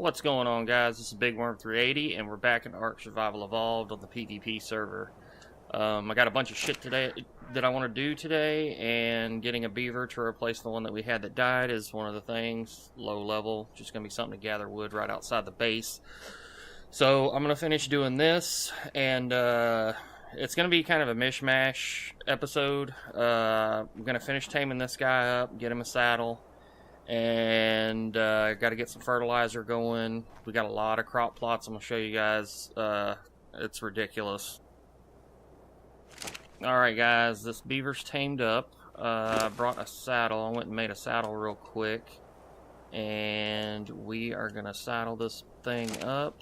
What's going on, guys? This is Big Worm 380, and we're back in Ark Survival Evolved on the PvP server. I got a bunch of shit today that I want to do today, and getting a beaver to replace the one that we had that died is one of the things. Low level, just going to be something to gather wood right outside the base. So I'm going to finish doing this, and it's going to be kind of a mishmash episode. I'm going to finish taming this guy up, get him a saddle. And got to get some fertilizer going. We got a lot of crop plots I'm going to show you guys. It's ridiculous. Alright guys, this beaver's tamed up. I brought a saddle. I went and made a saddle real quick. And we are going to saddle this thing up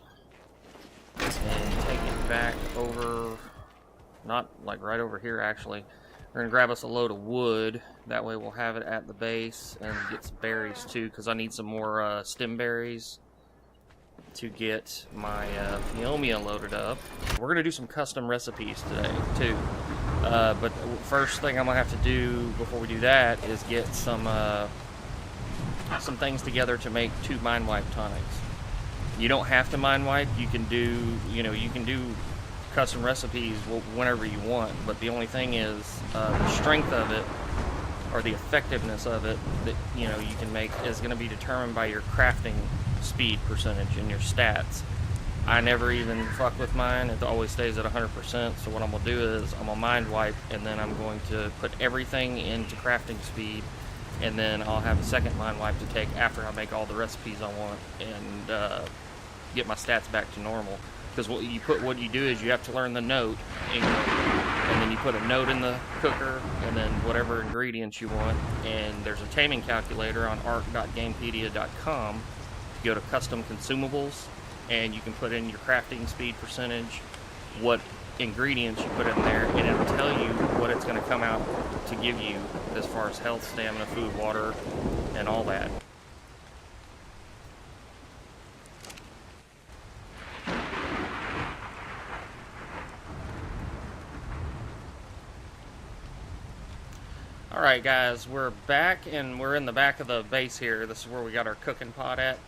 and take it back over, not like right over here actually. We're going to grab us a load of wood. That way we'll have it at the base and get some berries too, because I need some more stem berries to get my Phiomia loaded up. We're going to do some custom recipes today too. But first thing I'm going to have to do before we do that is get some things together to make 2 mind wipe tonics. You don't have to mind wipe. You can do, you can do custom recipes whenever you want, but the only thing is the strength of it or the effectiveness of it that you can make is going to be determined by your crafting speed percentage and your stats. I never even fuck with mine. It always stays at 100%. So what I'm going to do is I'm going to mind wipe, and then I'm going to put everything into crafting speed, and then I'll have a second mind wipe to take after I make all the recipes I want and get my stats back to normal. Because what you do is you have to learn the note, and then you put a note in the cooker, and then whatever ingredients you want. And there's a taming calculator on ark.gamepedia.com. You go to custom consumables, and you can put in your crafting speed percentage, what ingredients you put in there, and it'll tell you what it's going to come out to give you as far as health, stamina, food, water, and all that. Alright guys, we're back, and we're in the back of the base here. This is where we got our cooking pot at.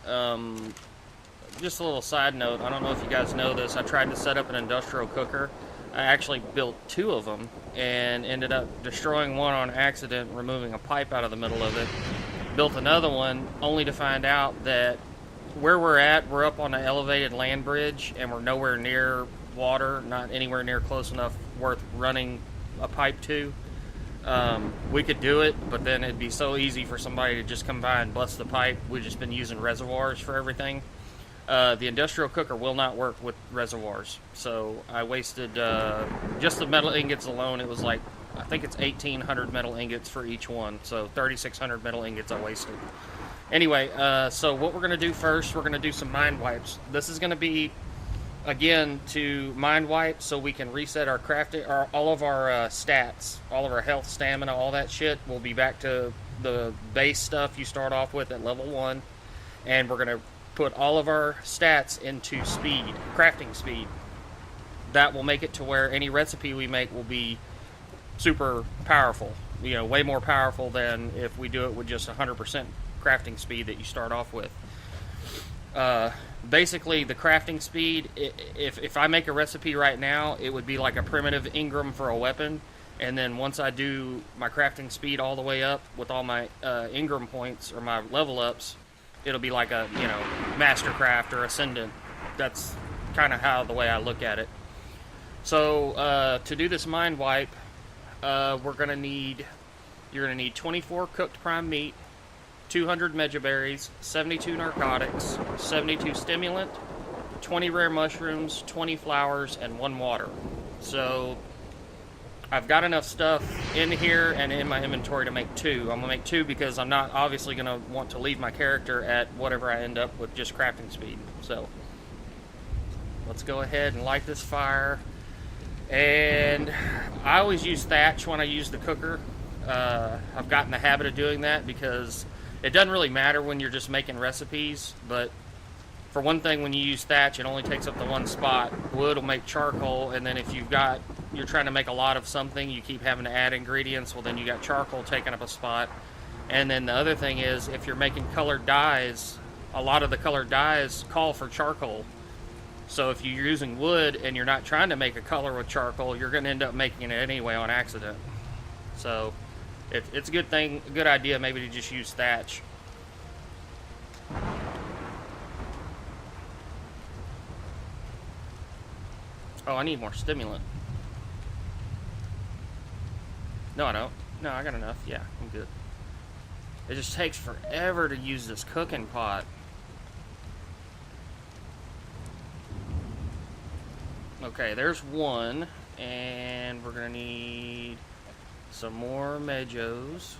Just a little side note, I don't know if you guys know this, I tried to set up an industrial cooker. I actually built 2 of them and ended up destroying one on accident, removing a pipe out of the middle of it. Built another one only to find out that where we're at, we're up on an elevated land bridge and we're nowhere near water, not anywhere near close enough worth running a pipe to. We could do it, but then it'd be so easy for somebody to just come by and bust the pipe. We've just been using reservoirs for everything. The industrial cooker will not work with reservoirs, so I wasted just the metal ingots alone. It was like, I think it's 1,800 metal ingots for each one, so 3,600 metal ingots I wasted. Anyway, so what we're going to do first, we're going to do some mind wipes. This is going to be, again, to mind wipe so we can reset our crafting, all of our stats, all of our health, stamina, all that shit. We'll be back to the base stuff you start off with at level 1, and we're going to put all of our stats into speed, crafting speed. That will make it to where any recipe we make will be super powerful, way more powerful than if we do it with just 100% crafting speed that you start off with. Basically, the crafting speed, if I make a recipe right now, it would be like a primitive Ingram for a weapon, and then once I do my crafting speed all the way up with all my Ingram points or my level ups, it'll be like a Mastercraft or Ascendant. That's kind of how the way I look at it. So to do this mind wipe, you're gonna need 24 cooked prime meat, 200 megaberries, 72 narcotics, 72 stimulant, 20 rare mushrooms, 20 flowers, and 1 water. So I've got enough stuff in here and in my inventory to make 2. I'm going to make 2 because I'm not obviously going to want to leave my character at whatever I end up with just crafting speed. So let's go ahead and light this fire. And I always use thatch when I use the cooker. I've gotten the habit of doing that because it doesn't really matter when you're just making recipes, but for one thing, when you use thatch, it only takes up the one spot. Wood will make charcoal, and then if you're trying to make a lot of something, you keep having to add ingredients, well then you got charcoal taking up a spot. And then the other thing is, if you're making colored dyes, a lot of the colored dyes call for charcoal. So if you're using wood and you're not trying to make a color with charcoal, you're going to end up making it anyway on accident. So it's a good idea maybe to just use thatch. Oh, I need more stimulant. No, I don't. No, I got enough. Yeah, I'm good. It just takes forever to use this cooking pot. Okay, there's one, and we're gonna need some more Mejos.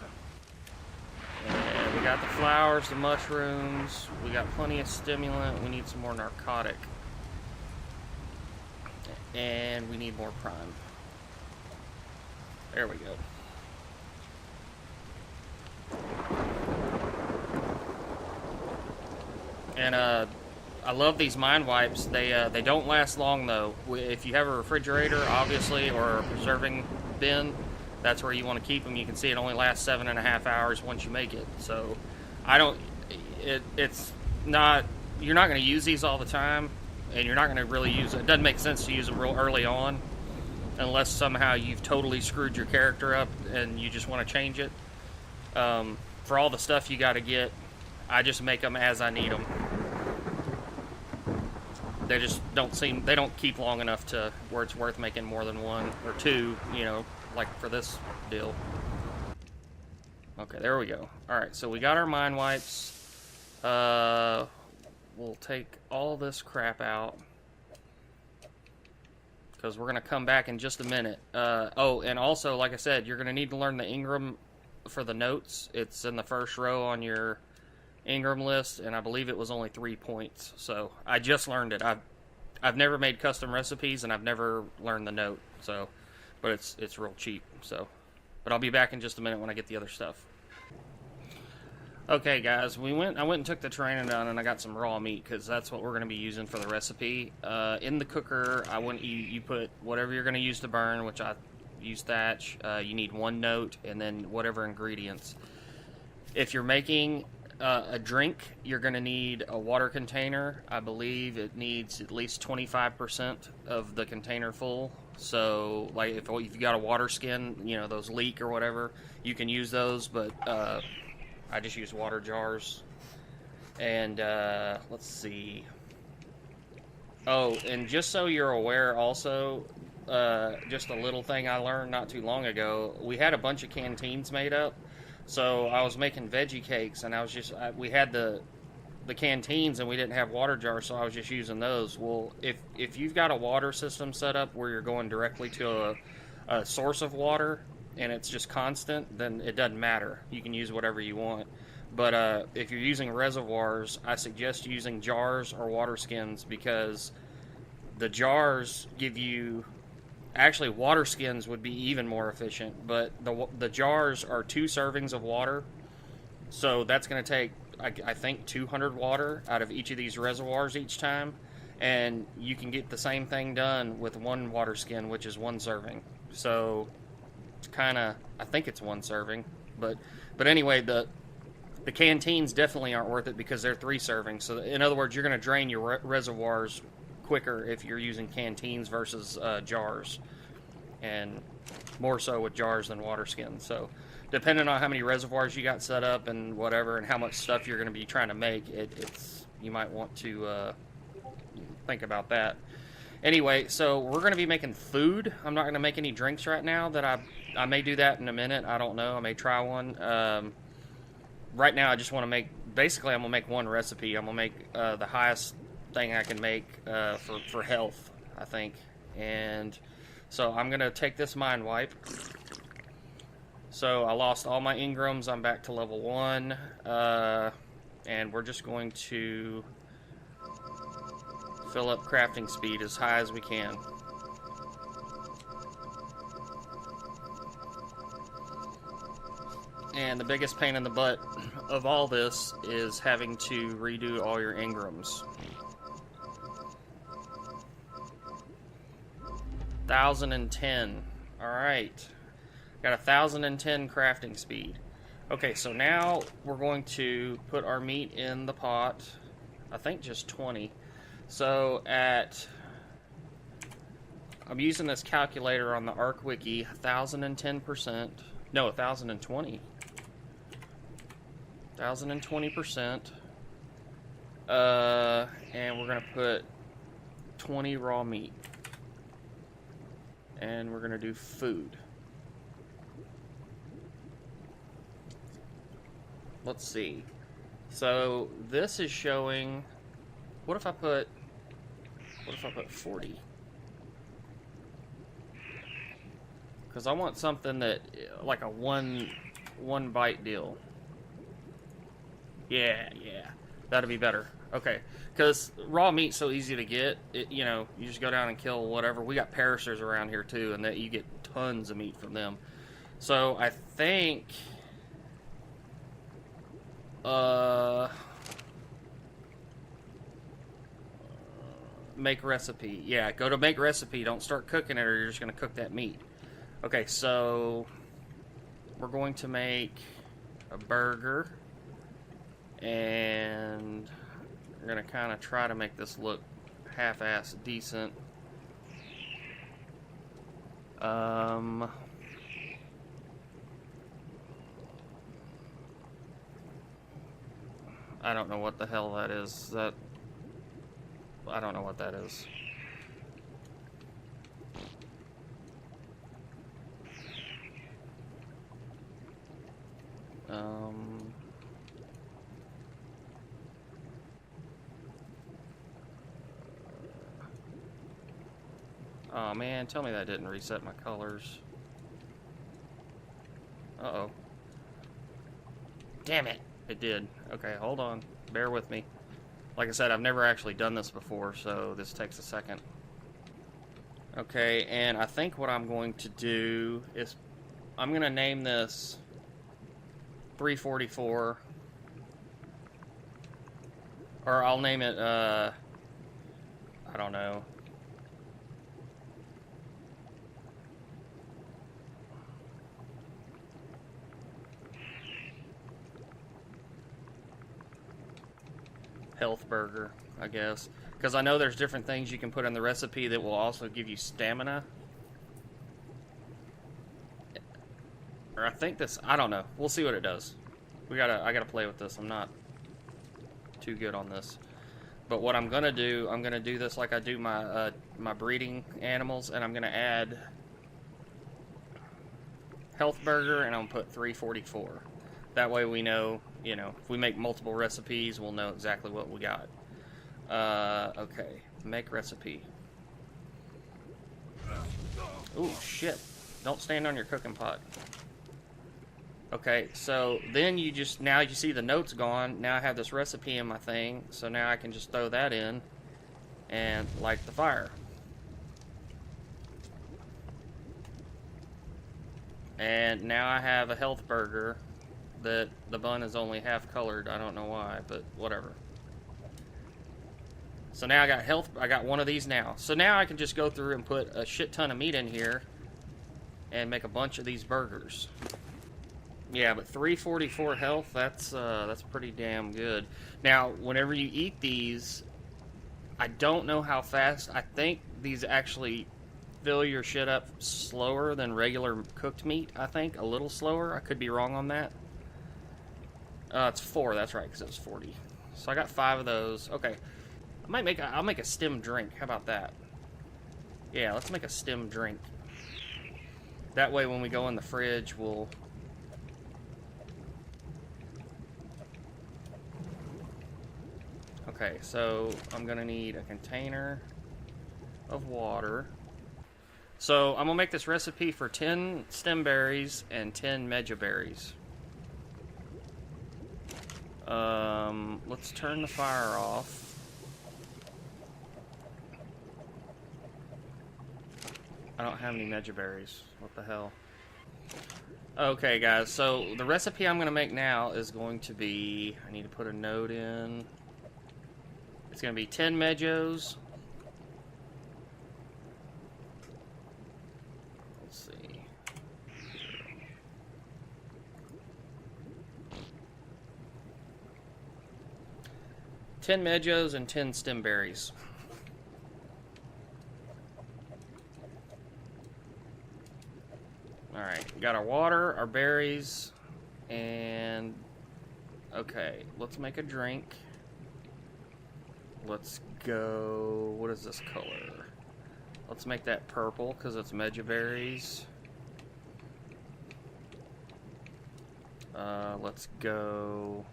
And we got the flowers, the mushrooms, we got plenty of stimulant, we need some more narcotic. And we need more prime. There we go. And I love these mind wipes. They don't last long though. If you have a refrigerator, obviously, or a preserving bin, that's where you want to keep them. You can see it only lasts 7.5 hours once you make it. So I don't. It's not. You're not going to use these all the time, and you're not going to really use it. It doesn't make sense to use them real early on, unless somehow you've totally screwed your character up and you just want to change it. For all the stuff you got to get, I just make them as I need them. They just they don't keep long enough to where it's worth making more than one or two, you know, like for this deal. Okay, there we go. Alright, so we got our mind wipes. We'll take all this crap out, because we're going to come back in just a minute. Oh, and also, like I said, you're going to need to learn the Ingram for the notes. It's in the first row on your Ingram list, and I believe it was only 3 points. So I just learned it. I've never made custom recipes, and I've never learned the note. So, but it's real cheap. So, but I'll be back in just a minute when I get the other stuff. Okay, guys, I went and took the training done, and I got some raw meat because that's what we're going to be using for the recipe. In the cooker, you put whatever you're going to use to burn, which I use thatch. You need 1 note, and then whatever ingredients. If you're making a drink, you're going to need a water container. I believe it needs at least 25% of the container full. So, like, if you got a water skin, you know, those leak or whatever, you can use those, but I just use water jars. And let's see. Oh, and just so you're aware also, just a little thing I learned not too long ago, we had a bunch of canteens made up. So I was making veggie cakes, and we had the canteens, and we didn't have water jars, so I was just using those. Well, if you've got a water system set up where you're going directly to a source of water, and it's just constant, then it doesn't matter. You can use whatever you want. But if you're using reservoirs, I suggest using jars or water skins, because the jars give you... Actually, water skins would be even more efficient, but the jars are 2 servings of water, so that's going to take, I think, 200 water out of each of these reservoirs each time, and you can get the same thing done with 1 water skin, which is 1 serving. So it's kind of, I think it's 1 serving, but anyway, the canteens definitely aren't worth it because they're 3 servings. So in other words, you're going to drain your reservoirs quicker if you're using canteens versus jars, and more so with jars than water skins. So depending on how many reservoirs you got set up and whatever, and how much stuff you're going to be trying to make, you might want to think about that. Anyway, so we're going to be making food. I'm not going to make any drinks right now. I may do that in a minute. I don't know. I may try one. Right now I just want to make, basically I'm going to make 1 recipe. I'm going to make the highest thing I can make for health, I think. And so I'm going to take this mind wipe. So I lost all my Ingrams. I'm back to level 1. And we're just going to fill up crafting speed as high as we can. And the biggest pain in the butt of all this is having to redo all your Ingrams. 1,010. Alright. Got 1,010 crafting speed. Okay, so now we're going to put our meat in the pot. I think just 20. So I'm using this calculator on the Arc Wiki, 1,010%. No, 1,020. 1,020%. And we're gonna put 20 raw meat. And we're gonna do food. Let's see. So this is showing. What if I put 40? Because I want something that like a one bite deal. Yeah, that'd be better. Okay, because raw meat's so easy to get. You know, you just go down and kill whatever. We got perishers around here too, and that you get tons of meat from them. So I think, make recipe. Yeah, go to make recipe. Don't start cooking it, or you're just gonna cook that meat. Okay, so we're going to make a burger, and we're gonna kind of try to make this look half-ass decent. I don't know what the hell that is. I don't know what that is. Oh man, tell me that didn't reset my colors. Uh-oh. Damn it! It did. Okay, hold on. Bear with me. Like I said, I've never actually done this before, so this takes a second. Okay, and I think what I'm going to do is I'm going to name this 344. Or I'll name it, I don't know. Health burger, I guess. Because I know there's different things you can put in the recipe that will also give you stamina. Or I think this, I don't know. We'll see what it does. I gotta play with this. I'm not too good on this. But what I'm gonna do this like I do my my breeding animals, and I'm gonna add health burger, and I'm gonna put 344. That way we know, you know, if we make multiple recipes, we'll know exactly what we got. Okay, make recipe. Ooh, shit. Don't stand on your cooking pot. Okay, so then now you see the notes gone. Now I have this recipe in my thing, so now I can just throw that in and light the fire. And now I have a health burger that the bun is only half colored. I don't know why, but whatever. So now I got one of these now. So now I can just go through and put a shit ton of meat in here and make a bunch of these burgers. Yeah, but 344 health, that's pretty damn good. Now, whenever you eat these, I don't know how fast. I think these actually fill your shit up slower than regular cooked meat. I think a little slower. I could be wrong on that. It's 4. That's right, because it was 40. So I got 5 of those. Okay, I'll make a stem drink. How about that? Yeah, let's make a stem drink. That way, when we go in the fridge, we'll. Okay, so I'm gonna need a container of water. So I'm gonna make this recipe for 10 stem berries and 10 meja berries. Let's turn the fire off. I don't have any meja berries. What the hell? Okay, guys, so the recipe I'm gonna make now is going to be, I need to put a note in. It's gonna be 10 mejos. Let's see. 10 10 Medjos and 10 stem berries. Alright, got our water, our berries, and... Okay, let's make a drink. Let's go... What is this color? Let's make that purple, because it's Medja berries. Let's go...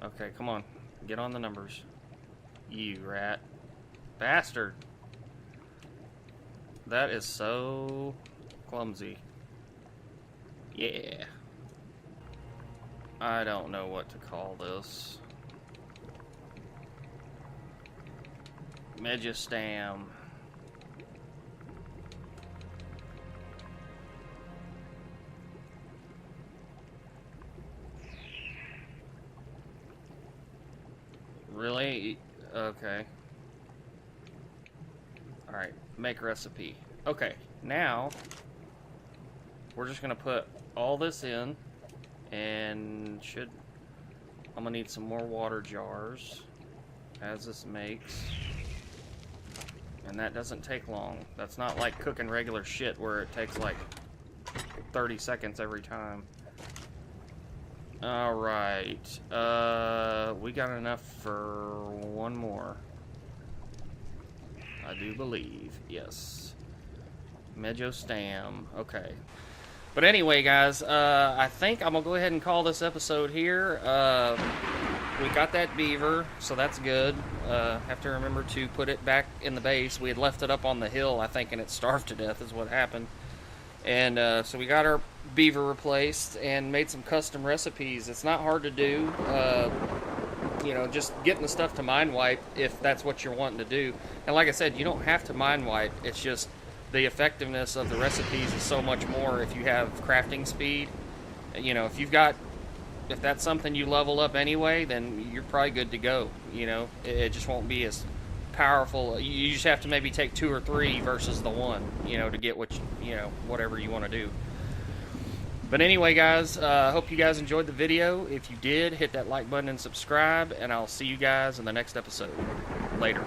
Okay, come on. Get on the numbers. You rat. Bastard. That is so clumsy. Yeah. I don't know what to call this. Megistam. Really? Okay. Alright, make recipe. Okay, now we're just gonna put all this in, and I'm gonna need some more water jars as this makes. And that doesn't take long. That's not like cooking regular shit where it takes like 30 seconds every time. Alright, we got enough for one more. I do believe, yes. Megistam, okay. But anyway, guys, I think I'm gonna go ahead and call this episode here. We got that beaver, so that's good. Have to remember to put it back in the base. We had left it up on the hill, I think, and it starved to death is what happened. And so we got our beaver replaced and made some custom recipes. It's not hard to do. You know, just getting the stuff to mind wipe if that's what you're wanting to do. And like I said, you don't have to mind wipe. It's just the effectiveness of the recipes is so much more if you have crafting speed. You know, if that's something you level up anyway, then you're probably good to go. You know, it just won't be as powerful. You just have to maybe take 2 or 3 versus the 1, you know, to get whatever you want to do. But anyway, guys, I hope you guys enjoyed the video. If you did, hit that like button and subscribe, and I'll see you guys in the next episode. Later.